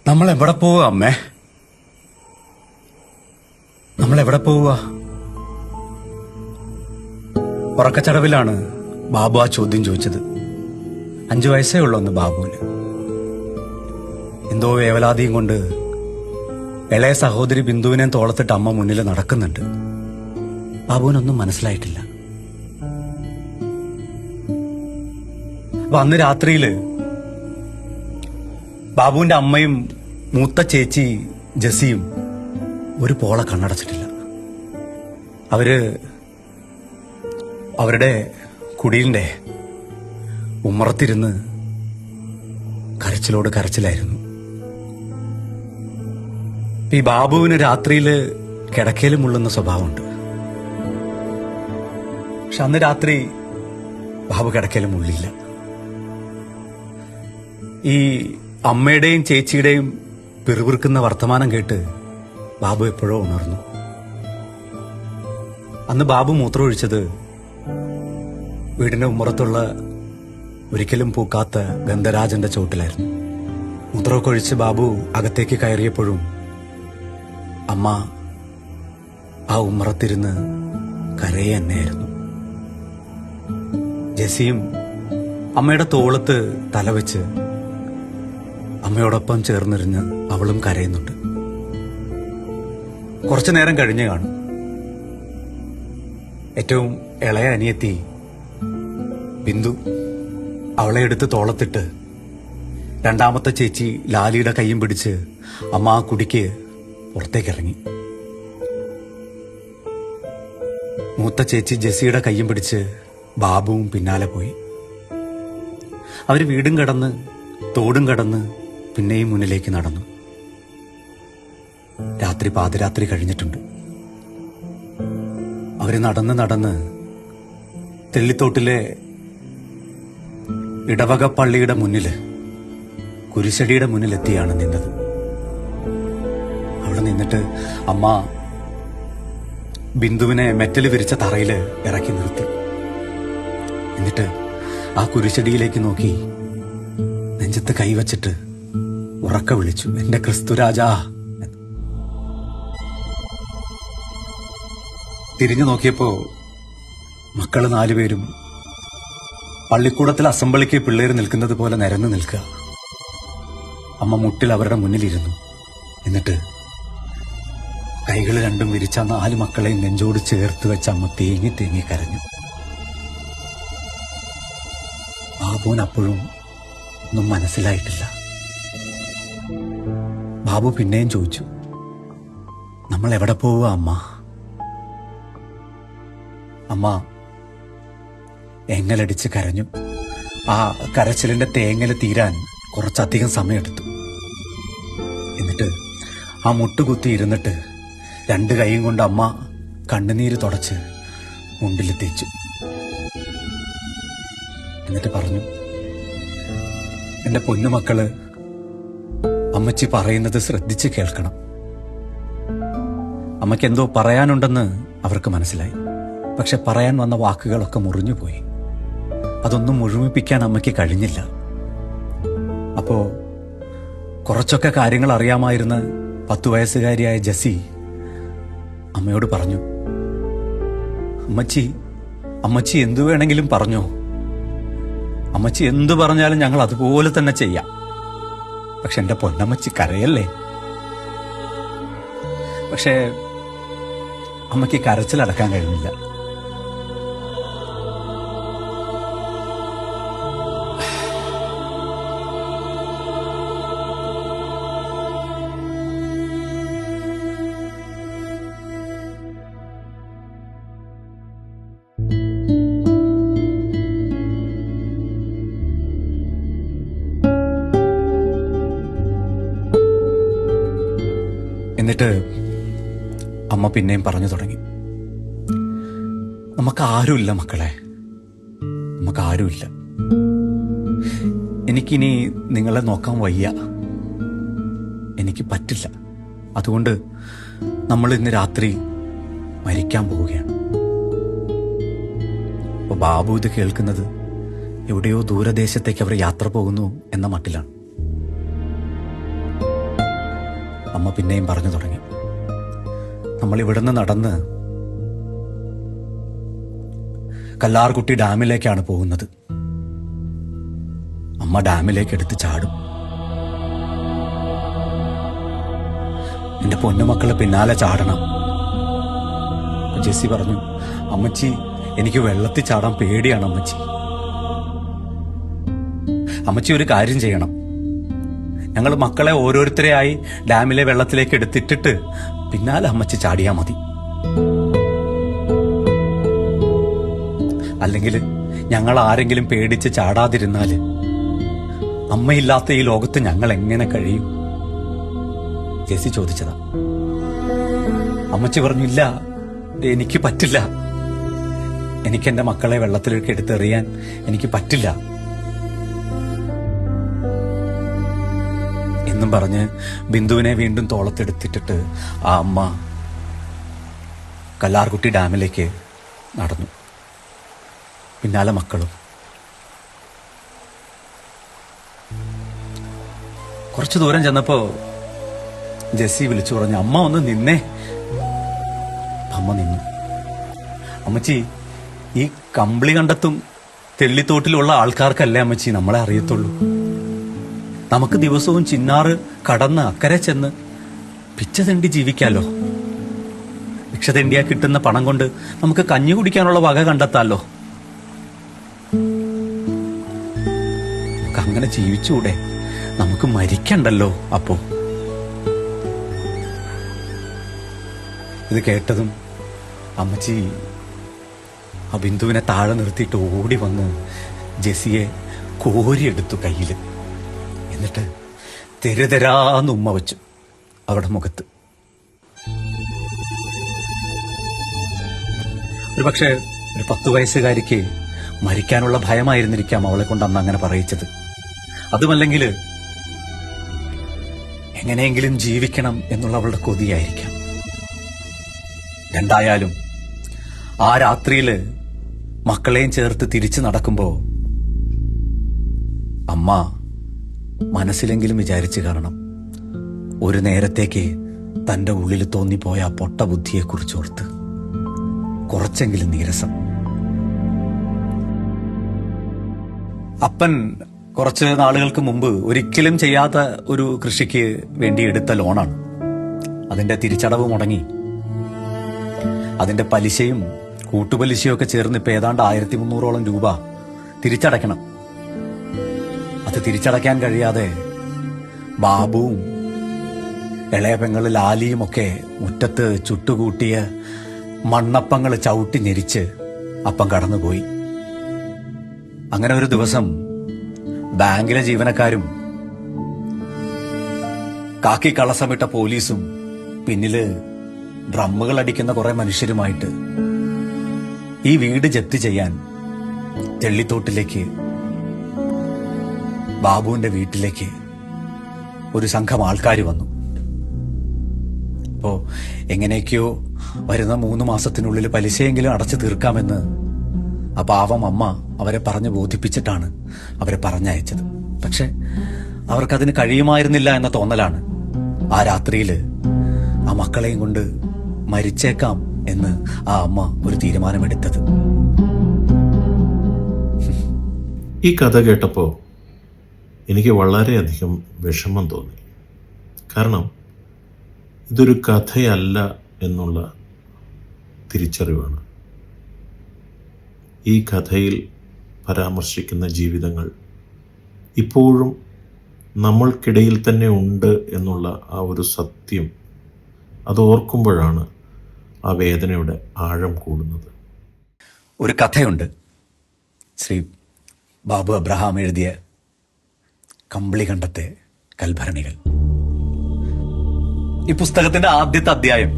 നമ്മൾ എവിടെ പോവുക അമ്മേ? നമ്മൾ എവിടെ പോവുക? ഉറക്കച്ചടവിലാണ് ബാബു ആ ചോദ്യം ചോദിച്ചത്. 5 വയസ്സേ ഉള്ളൂ അന്ന് ബാബുവിന്. എന്തോ വേവലാതിയും കൊണ്ട് ഇളയ സഹോദരി ബിന്ദുവിനെ തോളത്തിട്ട് അമ്മ മുന്നിൽ നടക്കുന്നുണ്ട്. ബാബുവിനൊന്നും മനസ്സിലായിട്ടില്ല. അപ്പൊ അന്ന് രാത്രിയില് ബാബുവിന്റെ അമ്മയും മൂത്ത ചേച്ചി ജസിയും ഒരു പോള കണ്ണടച്ചിട്ടില്ല. അവരുടെ കുടിലിന്റെ ഉമ്മറത്തിരുന്ന് കരച്ചിലോട് കരച്ചിലായിരുന്നു. ഈ ബാബുവിന് രാത്രിയില് കിടക്കയിലും മുള്ളുന്ന സ്വഭാവമുണ്ട്. പക്ഷെ അന്ന് രാത്രി ബാബു കിടക്കയിലും മുള്ളില്ല. ഈ അമ്മയുടെയും ചേച്ചിയുടെയും പിറുപിറുക്കുന്ന വർത്തമാനം കേട്ട് ബാബു എപ്പോഴോ ഉണർന്നു. അന്ന് ബാബു മൂത്രമൊഴിച്ചത് വീടിന്റെ ഉമ്മറത്തുള്ള ഒരിക്കലും പൂക്കാത്ത ഗന്ധരാജന്റെ ചോട്ടിലായിരുന്നു. മൂത്രമൊക്കെ ഒഴിച്ച് ബാബു അകത്തേക്ക് കയറിയപ്പോഴും അമ്മ ആ ഉമ്മറത്തിരുന്ന് കരയെ തന്നെയായിരുന്നു. ജെസിയും അമ്മയുടെ തോളത്ത് തലവെച്ച് അമ്മയോടൊപ്പം ചേർന്നിരുന്ന് അവളും കരയുന്നുണ്ട്. കുറച്ചു നേരം കഴിഞ്ഞ് കാണും. ഏറ്റവും ഇളയ അനിയത്തി ബിന്ദു അവളെ എടുത്ത് തോളത്തിട്ട് രണ്ടാമത്തെ ചേച്ചി ലാലിയുടെ കൈയും പിടിച്ച് അമ്മ ആ കുടിക്ക് പുറത്തേക്കിറങ്ങി. മൂത്ത ചേച്ചി ജെസിയുടെ കൈയും പിടിച്ച് ബാബുവും പിന്നാലെ പോയി. അവര് വീടും കടന്ന് തോടും കടന്ന് പിന്നെയും മുന്നിലേക്ക് നടന്നു. രാത്രി പാതിരാത്രി കഴിഞ്ഞിട്ടുണ്ട്. അവര് നടന്ന് നടന്ന് തെള്ളിത്തോട്ടിലെ ഇടവക പള്ളിയുടെ മുന്നില് കുരിശടിയുടെ മുന്നിലെത്തിയാണ് നിന്നത്. അവിടെ നിന്നിട്ട് അമ്മ ബിന്ദുവിനെ മെറ്റല് വിരിച്ച തറയില് ഇറക്കി നിർത്തി. എന്നിട്ട് ആ കുരിശടിയിലേക്ക് നോക്കി നെഞ്ചത്ത് കൈവച്ചിട്ട് ഉറക്ക വിളിച്ചു, എന്റെ ക്രിസ്തുരാജാ. തിരിഞ്ഞു നോക്കിയപ്പോ മക്കള് 4 പേരും പള്ളിക്കൂടത്തിൽ അസംബ്ലിക്ക് പിള്ളേര് നിൽക്കുന്നത് പോലെ നിരന്നു നിൽക്കുക. അമ്മ മുട്ടിൽ അവരുടെ മുന്നിലിരുന്നു. എന്നിട്ട് കൈകൾ രണ്ടും വിരിച്ച 4 മക്കളെയും നെഞ്ചോട് ചേർത്ത് വെച്ച അമ്മ തേങ്ങി തേങ്ങി കരഞ്ഞു. ബാബുവിന് അപ്പോഴും ഒന്നും മനസ്സിലായിട്ടില്ല. ബാബു പിന്നെയും ചോദിച്ചു, നമ്മൾ എവിടെ പോവുക അമ്മ? അമ്മ എങ്ങലടിച്ച് കരഞ്ഞു. ആ കരച്ചിലിന്റെ തേങ്ങല് തീരാൻ കുറച്ചധികം സമയമെടുത്തു. എന്നിട്ട് ആ മുട്ടുകുത്തി ഇരുന്നിട്ട് 2 കൈയും കൊണ്ട് അമ്മ കണ്ണുനീര് തുടച്ച് മുണ്ടിൽ തേച്ചു. എന്നിട്ട് പറഞ്ഞു, എന്റെ പൊന്നുമക്കള് അമ്മച്ചി പറയുന്നത് ശ്രദ്ധിച്ച് കേൾക്കണം. അമ്മയ്ക്ക് എന്തോ പറയാനുണ്ടെന്ന് അവർക്ക് മനസ്സിലായി. പക്ഷെ പറയാൻ വന്ന വാക്കുകളൊക്കെ മുറിഞ്ഞുപോയി. അതൊന്നും മുഴുമിപ്പിക്കാൻ അമ്മയ്ക്ക് കഴിഞ്ഞില്ല. അപ്പോ കുറച്ചൊക്കെ കാര്യങ്ങൾ അറിയാമായിരുന്ന 10 വയസ്സുകാരിയായ ജസി അമ്മയോട് പറഞ്ഞു, അമ്മച്ചി എന്തു വേണമെങ്കിലും പറഞ്ഞോ. അമ്മച്ചി എന്തു പറഞ്ഞാലും ഞങ്ങൾ അതുപോലെ തന്നെ ചെയ്യാം. പക്ഷെ എന്റെ പൊന്നമ്മച്ചി കരയല്ലേ. പക്ഷേ അമ്മയ്ക്ക് കരച്ചിലടക്കാൻ കഴിഞ്ഞില്ല. എന്നിട്ട് അമ്മ പിന്നെയും പറഞ്ഞു തുടങ്ങി, നമുക്ക് ആരുമില്ല മക്കളെ, നമുക്ക് ആരുമില്ല. എനിക്കിനി നിങ്ങളെ നോക്കാൻ വയ്യ, എനിക്ക് പറ്റില്ല. അതുകൊണ്ട് നമ്മൾ ഇന്ന് രാത്രി മരിക്കാൻ പോവുകയാണ്. അപ്പൊ ബാബു ഇത് കേൾക്കുന്നത് എവിടെയോ ദൂരദേശത്തേക്ക് അവർ യാത്ര പോകുന്നു എന്ന മട്ടിലാണ്. അമ്മ പിന്നെയും പറഞ്ഞു തുടങ്ങി. നമ്മൾ ഇവിടുന്ന് നടന്ന് കല്ലാർകുട്ടി ഡാമിലേക്കാണ് പോകുന്നത്. അമ്മ ഡാമിലേക്ക് എടുത്ത് ചാടും. എന്റെ പൊന്നുമക്കള് പിന്നാലെ ചാടണം. ജെസ്സി പറഞ്ഞു, അമ്മച്ചി എനിക്ക് വെള്ളത്തിൽ ചാടാൻ പേടിയാണ് അമ്മച്ചി. അമ്മച്ചി ഒരു കാര്യം ചെയ്യണം, ഞങ്ങൾ മക്കളെ ഓരോരുത്തരെയായി ഡാമിലെ വെള്ളത്തിലേക്ക് എടുത്തിട്ടിട്ട് പിന്നാലെ അമ്മച്ചി ചാടിയാ മതി. അല്ലെങ്കിൽ ഞങ്ങൾ ആരെങ്കിലും പേടിച്ച് ചാടാതിരുന്നാല് അമ്മയില്ലാത്ത ഈ ലോകത്ത് ഞങ്ങൾ എങ്ങനെ കഴിയും? ജെസ്സി ചോദിച്ചതാ. അമ്മച്ചി പറഞ്ഞില്ല, എനിക്ക് പറ്റില്ല, എനിക്ക് എന്റെ മക്കളെ വെള്ളത്തിലേക്ക് എടുത്തെറിയാൻ എനിക്ക് പറ്റില്ല എന്നും പറഞ്ഞ് ബിന്ദുവിനെ വീണ്ടും തോളത്തെടുത്തിട്ടിട്ട് ആ അമ്മ കല്ലാർകുട്ടി ഡാമിലേക്ക് നടന്നു. പിന്നാലെ മക്കളും. കുറച്ചു ദൂരം ചെന്നപ്പോ ജെസ്സി വിളിച്ചു പറഞ്ഞു, അമ്മ ഒന്ന് നിന്നേ. അമ്മ നിന്നു. അമ്മച്ചി, ഈ കമ്പിളി കണ്ടത്തും തെള്ളിത്തോട്ടിലുള്ള ആൾക്കാർക്കല്ലേ അമ്മച്ചി നമ്മളെ അറിയത്തുള്ളൂ. നമുക്ക് ദിവസവും ചിന്നാറ് കടന്ന് അക്കരെ ചെന്ന് പിച്ച തെണ്ടി ജീവിക്കാലോ. ഭിക്ഷ തെണ്ടിയാ കിട്ടുന്ന പണം കൊണ്ട് നമുക്ക് കഞ്ഞി കുടിക്കാനുള്ള വക കണ്ടെത്താലോ. നമുക്ക് അങ്ങനെ ജീവിച്ചുകൂടെ? നമുക്ക് മരിക്കണ്ടല്ലോ. അപ്പോ ഇത് കേട്ടതും അമ്മച്ചി ആ ബിന്ദുവിനെ താഴെ നിർത്തിയിട്ട് ഓടി വന്ന് ജെസ്സിയെ കോരിയെടുത്തു കയ്യില്. എന്നിട്ട് തെരുതെരാന്ന് ഉമ്മ വെച്ചു അവരുടെ മുഖത്ത്. ഒരു പക്ഷേ ഒരു 10 വയസ്സുകാരിക്ക് മരിക്കാനുള്ള ഭയമായിരുന്നിരിക്കാം അവളെ കൊണ്ട് അന്ന് അങ്ങനെ പറയിച്ചത്. അതുമല്ലെങ്കിൽ എങ്ങനെയെങ്കിലും ജീവിക്കണം എന്നുള്ള അവളുടെ കൊതിയായിരിക്കാം. എന്തായാലും ആ രാത്രിയില് മക്കളെയും ചേർത്ത് തിരിച്ചു നടക്കുമ്പോ അമ്മ മനസ്സിലെങ്കിലും വിചാരിച്ചു കാണണം, ഒരു നേരത്തേക്ക് തന്റെ ഉള്ളിൽ തോന്നിപ്പോയ ആ പൊട്ട ബുദ്ധിയെക്കുറിച്ചോർത്ത് കുറച്ചെങ്കിലും നീരസം. അപ്പൻ കുറച്ച് നാളുകൾക്ക് മുമ്പ് ഒരിക്കലും ചെയ്യാത്ത ഒരു കൃഷിക്ക് വേണ്ടി എടുത്ത ലോണാണ്. അതിന്റെ തിരിച്ചടവ് മുടങ്ങി. അതിന്റെ പലിശയും കൂട്ടുപലിശയും ഒക്കെ ചേർന്ന് ഇപ്പൊ ഏതാണ്ട് 1300ഓളം രൂപ തിരിച്ചടയ്ക്കണം. അത് തിരിച്ചടയ്ക്കാൻ കഴിയാതെ ബാബുവും ഇളയ പെങ്ങള് ലാലിയും ഒക്കെ മുറ്റത്ത് ചുട്ടുകൂട്ടിയ മണ്ണപ്പങ്ങൾ ചവിട്ടി ഞെരിച്ച് അപ്പം കടന്നുപോയി. അങ്ങനെ ഒരു ദിവസം ബാങ്കിലെ ജീവനക്കാരും കാക്കി കളസമിട്ട പോലീസും പിന്നില് ഡ്രമ്മുകൾ അടിക്കുന്ന കുറെ മനുഷ്യരുമായിട്ട് ഈ വീട് ജപ്തി ചെയ്യാൻ ചെള്ളിത്തോട്ടിലേക്ക് ബാബുവിന്റെ വീട്ടിലേക്ക് ഒരു സംഘം ആൾക്കാർ വന്നു. അപ്പോ എങ്ങനെയൊക്കെയോ വരുന്ന 3 മാസത്തിനുള്ളിൽ പലിശയെങ്കിലും അടച്ചു തീർക്കാമെന്ന് ആ പാവം അമ്മ അവരെ പറഞ്ഞ് ബോധിപ്പിച്ചിട്ടാണ് അവരെ പറഞ്ഞയച്ചത്. പക്ഷെ അവർക്കതിന് കഴിയുമായിരുന്നില്ല എന്ന തോന്നലാണ് ആ രാത്രിയില് ആ മക്കളെയും കൊണ്ട് മരിച്ചേക്കാം എന്ന് ആ അമ്മ ഒരു തീരുമാനമെടുത്തത്. ഈ കഥ കേട്ടപ്പോൾ എനിക്ക് വളരെയധികം വിഷമം തോന്നി. കാരണം ഇതൊരു കഥയല്ല എന്നുള്ള തിരിച്ചറിവാണ്. ഈ കഥയിൽ പരാമർശിക്കുന്ന ജീവിതങ്ങൾ ഇപ്പോഴും നമ്മൾക്കിടയിൽ തന്നെ ഉണ്ട് എന്നുള്ള ആ ഒരു സത്യം, അത് ഓർക്കുമ്പോഴാണ് ആ വേദനയുടെ ആഴം കൂടുന്നത്. ഒരു കഥയുണ്ട്, ശ്രീ ബാബു അബ്രഹാം എഴുതിയ കമ്പിളി കണ്ടത്തെ കൽഭരണികൾ. ഈ പുസ്തകത്തിന്റെ ആദ്യത്തെ അധ്യായം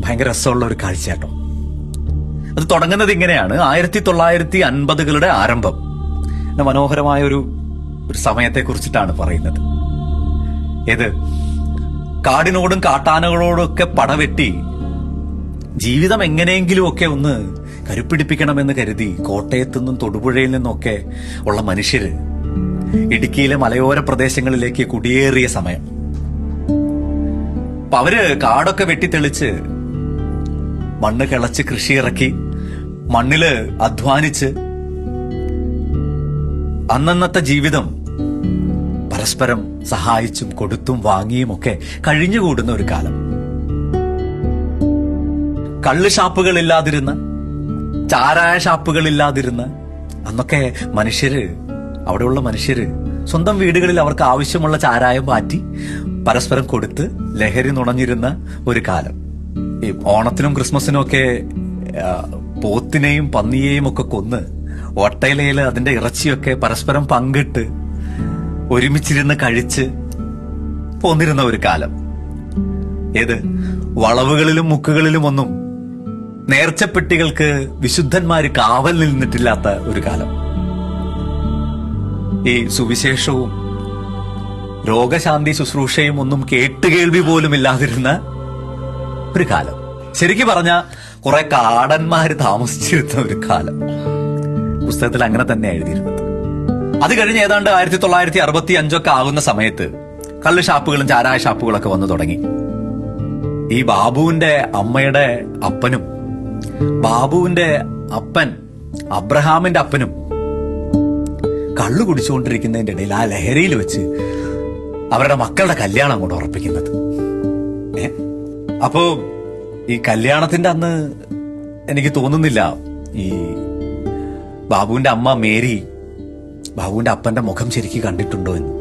ഭയങ്കര രസമുള്ള ഒരു കാഴ്ചയാട്ടോ. അത് തുടങ്ങുന്നത് ഇങ്ങനെയാണ്: 1950കളുടെ ആരംഭം. മനോഹരമായ ഒരു സമയത്തെ കുറിച്ചിട്ടാണ് പറയുന്നത്. ഏത് കാടിനോടും കാട്ടാനകളോടും ഒക്കെ പടവെട്ടി ജീവിതം എങ്ങനെയെങ്കിലും ഒക്കെ ഒന്ന് കരുപ്പിടിപ്പിക്കണമെന്ന് കരുതി കോട്ടയത്തു നിന്നും തൊടുപുഴയിൽ നിന്നൊക്കെ ഉള്ള മനുഷ്യര് ഇടുക്കിയിലെ മലയോര പ്രദേശങ്ങളിലേക്ക് കുടിയേറിയ സമയം. അപ്പൊ അവര് കാടൊക്കെ വെട്ടിത്തെളിച്ച് മണ്ണ് കിളച്ച് കൃഷി ഇറക്കി മണ്ണില് അധ്വാനിച്ച് അന്നന്നത്തെ ജീവിതം പരസ്പരം സഹായിച്ചും കൊടുത്തും വാങ്ങിയും ഒക്കെ കഴിഞ്ഞുകൂടുന്ന ഒരു കാലം. കള്ള് ഷാപ്പുകളില്ലാതിരുന്ന, ചാരായ ഷാപ്പുകളില്ലാതിരുന്ന അന്നൊക്കെ അവിടെയുള്ള മനുഷ്യര് സ്വന്തം വീടുകളിൽ അവർക്ക് ആവശ്യമുള്ള ചാരായം മാറ്റി പരസ്പരം കൊടുത്ത് ലഹരി നുണഞ്ഞിരുന്ന ഒരു കാലം. ഈ ഓണത്തിനും ക്രിസ്മസിനും ഒക്കെ പോത്തിനെയും പന്നിയെയും ഒക്കെ കൊന്ന് ഒട്ടയിലയില് അതിന്റെ ഇറച്ചിയൊക്കെ പരസ്പരം പങ്കിട്ട് ഒരുമിച്ചിരുന്ന് കഴിച്ച് പോന്നിരുന്ന ഒരു കാലം. ഏത് വളവുകളിലും മുക്കുകളിലും ഒന്നും നേർച്ചപ്പെട്ടികൾക്ക് വിശുദ്ധന്മാര് കാവൽ നിന്നിട്ടില്ലാത്ത ഒരു കാലം. ഈ സുവിശേഷവും രോഗശാന്തി ശുശ്രൂഷയും ഒന്നും കേട്ടുകേൾവി പോലും ഇല്ലാതിരുന്ന ഒരു കാലം. ശരിക്കും പറഞ്ഞ കുറെ കാടന്മാര് താമസിച്ചിരുന്ന ഒരു കാലം. പുസ്തകത്തിൽ അങ്ങനെ തന്നെ എഴുതിയിരുന്നത്. അത് കഴിഞ്ഞ് ഏതാണ്ട് 1965 ആകുന്ന സമയത്ത് കള്ള് ഷാപ്പുകളും ചാരായ ഷാപ്പുകളൊക്കെ വന്നു തുടങ്ങി. ഈ ബാബുവിന്റെ അമ്മയുടെ അപ്പനും ബാബുവിന്റെ അപ്പൻ അബ്രഹാമിന്റെ അപ്പനും കള്ളു കുടിച്ചുകൊണ്ടിരിക്കുന്നതിന്റെ ഇടയിൽ ആ ലഹരിയിൽ വെച്ച് അവരുടെ മക്കളുടെ കല്യാണം അങ്ങോട്ട് ഉറപ്പിക്കുന്നത്. അപ്പോ ഈ കല്യാണത്തിന്റെ അന്ന് എനിക്ക് തോന്നുന്നില്ല ഈ ബാബുവിന്റെ അമ്മ മേരി ബാബുവിന്റെ അപ്പന്റെ മുഖം ശരിക്കും കണ്ടിട്ടുണ്ടോ എന്ന്.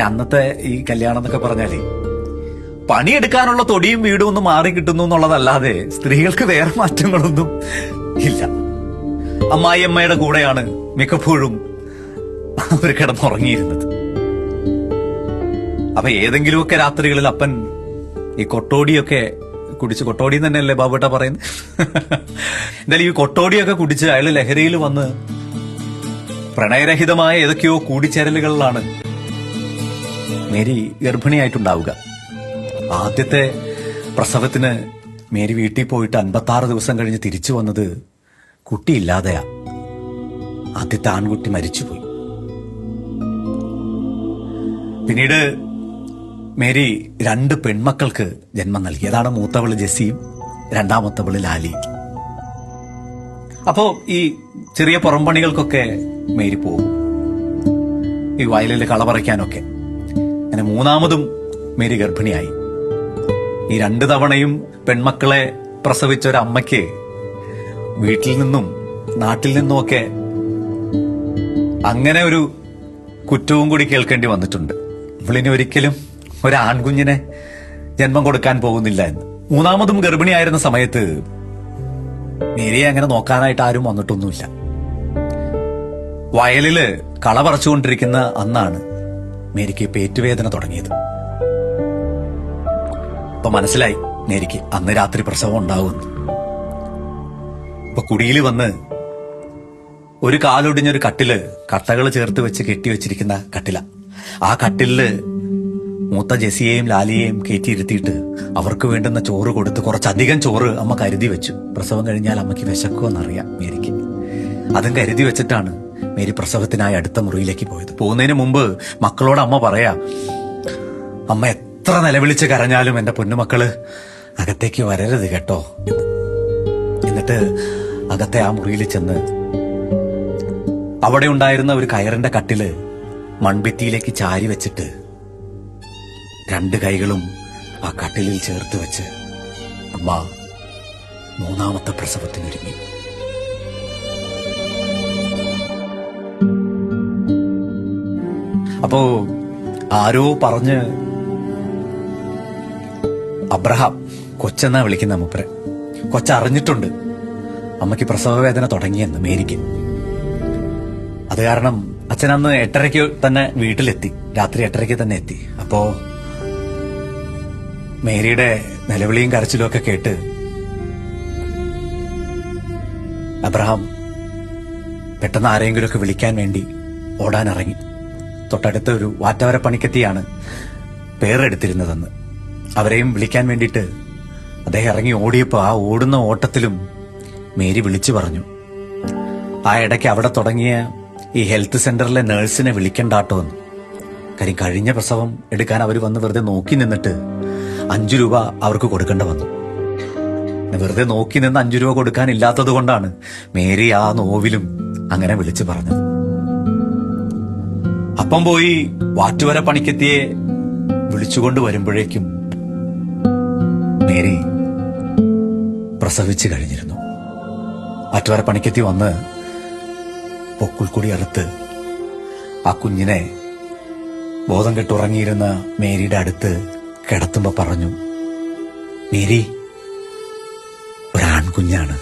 അന്നത്തെ ഈ കല്യാണം എന്നൊക്കെ പറഞ്ഞാലേ പണിയെടുക്കാനുള്ള തൊടിയും വീടും ഒന്ന് മാറി കിട്ടുന്നു എന്നുള്ളതല്ലാതെ സ്ത്രീകൾക്ക് വേറെ മാറ്റങ്ങളൊന്നും ഇല്ല. അമ്മായിയമ്മയുടെ കൂടെയാണ് മിക്കപ്പോഴും അവർ കിടന്നുറങ്ങിയിരുന്നത്. അപ്പൊ ഏതെങ്കിലുമൊക്കെ രാത്രികളിൽ അപ്പൻ ഈ കൊട്ടോടിയൊക്കെ കുടിച്ച്, കൊട്ടോടി തന്നെയല്ലേ ബാബുട്ട പറയുന്നത്, എന്തായാലും ഈ കൊട്ടോടിയൊക്കെ കുടിച്ച് അയാൾ ലഹരിയിൽ വന്ന് പ്രണയരഹിതമായ ഏതൊക്കെയോ കൂടിച്ചേരലുകളിലാണ് മേരി ഗർഭിണിയായിട്ടുണ്ടാവുക. ആദ്യത്തെ പ്രസവത്തിന് മേരി വീട്ടിൽ പോയിട്ട് 56 ദിവസം കഴിഞ്ഞ് തിരിച്ചു വന്നത് കുട്ടിയില്ലാതെയാ. ആദ്യത്തെ ആൺകുട്ടി മരിച്ചുപോയി. പിന്നീട് മേരി 2 പെൺമക്കൾക്ക് ജന്മം നൽകി. അതാണ് മൂത്തവള് ജെസ്സിയും രണ്ടാമത്തവള് ലാലി. അപ്പോ ഈ ചെറിയ പുറംപണികൾക്കൊക്കെ മേരി പോകും, ഈ വയലിൽ കള പറിക്കാനൊക്കെ. അങ്ങനെ 3ാമതും മേരി ഗർഭിണിയായി. ഈ 2 തവണയും പെൺമക്കളെ പ്രസവിച്ച ഒരമ്മയ്ക്ക് വീട്ടിൽ നിന്നും നാട്ടിൽ നിന്നുമൊക്കെ അങ്ങനെ ഒരു കുറ്റവും കൂടി കേൾക്കേണ്ടി വന്നിട്ടുണ്ട്. ഇവളിനി ഒരിക്കലും ഒരു ആൺകുഞ്ഞിനെ ജന്മം കൊടുക്കാൻ പോകുന്നില്ല എന്ന്. 3ാമതും ഗർഭിണിയായിരുന്ന സമയത്ത് മേരിയെ അങ്ങനെ നോക്കാനായിട്ട് ആരും വന്നിട്ടൊന്നുമില്ല. വയലില് കള പറിച്ചുകൊണ്ടിരിക്കുന്ന അന്നാണ് മേരിക്ക് പേറ്റുവേദന തുടങ്ങിയത്. അപ്പൊ മനസ്സിലായി മേരിക്ക് അന്ന് രാത്രി പ്രസവം ഉണ്ടാവുമെന്ന്. ഇപ്പൊ കുടിയിൽ വന്ന് ഒരു കാലൊടിഞ്ഞൊരു കട്ടില്, കട്ടകൾ ചേർത്ത് വെച്ച് കെട്ടിവെച്ചിരിക്കുന്ന കട്ടില. ആ കട്ടിലില് മൂത്ത ജെസിയെയും ലാലിയെയും കയറ്റിയിരുത്തിയിട്ട് അവർക്ക് വേണ്ടുന്ന ചോറ് കൊടുത്ത് കുറച്ചധികം ചോറ് അമ്മ കരുതി വെച്ചു. പ്രസവം കഴിഞ്ഞാൽ അമ്മയ്ക്ക് വിശക്കുമെന്നറിയാം മേരിക്ക്. അതും കരുതി വെച്ചിട്ടാണ് മേരി പ്രസവത്തിനായി അടുത്ത മുറിയിലേക്ക് പോയത്. പോകുന്നതിന് മുമ്പ് മക്കളോട് അമ്മ പറയാ, അമ്മ എത്ര നിലവിളിച്ച് കരഞ്ഞാലും എന്റെ പൊന്നുമക്കള് അകത്തേക്ക് വരരുത് കേട്ടോ എന്ന്. എന്നിട്ട് അകത്തെ ആ മുറിയിൽ ചെന്ന് അവിടെ ഉണ്ടായിരുന്ന ഒരു കയറിന്റെ കട്ടില് മൺഭിത്തിയിലേക്ക് ചാരി വെച്ചിട്ട് 2 കൈകളും ആ കട്ടിലിൽ ചേർത്ത് വെച്ച് അമ്മ 3ാമത്തെ പ്രസവത്തിനൊരുങ്ങി. അപ്പോ ആരോ പറഞ്ഞ് അബ്രഹാം കൊച്ചെന്നാ വിളിക്കുന്ന മൂപ്പരെ, കൊച്ചറിഞ്ഞിട്ടുണ്ട് അമ്മയ്ക്ക് പ്രസവവേദന തുടങ്ങിയെന്ന് മേരിക്ക്. അത് കാരണം അച്ഛനന്ന് 8:30 തന്നെ വീട്ടിലെത്തി, രാത്രി 8:30 തന്നെ എത്തി. അപ്പോ മേരിയുടെ നിലവിളിയും കരച്ചിലും ഒക്കെ കേട്ട് അബ്രഹാം പെട്ടെന്ന് ആരെങ്കിലുമൊക്കെ വിളിക്കാൻ വേണ്ടി ഓടാനിറങ്ങി. തൊട്ടടുത്ത ഒരു വാറ്റവര പണിക്കെത്തിയാണ് പേരെടുത്തിരുന്നതെന്ന്. അവരെയും വിളിക്കാൻ വേണ്ടിയിട്ട് അദ്ദേഹം ഇറങ്ങി ഓടിയപ്പോ ആ ഓടുന്ന ഓട്ടത്തിലും മേരി വിളിച്ചു പറഞ്ഞു, ആ ഇടയ്ക്ക് അവിടെ തുടങ്ങിയ ഈ ഹെൽത്ത് സെന്ററിലെ നഴ്സിനെ വിളിക്കണ്ടാട്ടോ എന്ന്. കാര്യം കഴിഞ്ഞ പ്രസവം എടുക്കാൻ അവർ വന്ന് വെറുതെ നോക്കി നിന്നിട്ട് 5 രൂപ അവർക്ക് കൊടുക്കേണ്ട വന്നു. വെറുതെ നോക്കി നിന്ന് 5 രൂപ കൊടുക്കാനില്ലാത്തത് കൊണ്ടാണ് മേരി ആ നോവിലും അങ്ങനെ വിളിച്ചു പറഞ്ഞത്. അപ്പം പോയി വാറ്റുവര പണിക്കെത്തിയെ വിളിച്ചുകൊണ്ട് വരുമ്പോഴേക്കും മേരി പ്രസവിച്ചു കഴിഞ്ഞിരുന്നു. വാറ്റുവര പണിക്കെത്തി വന്ന് പൊക്കിൾ കൂടി അടുത്ത് ആ കുഞ്ഞിനെ ബോധം കെട്ടുറങ്ങിയിരുന്ന മേരിയുടെ അടുത്ത് കിടത്തുമ്പോ പറഞ്ഞു, മേരി, ഒരാൺകുഞ്ഞാണ്.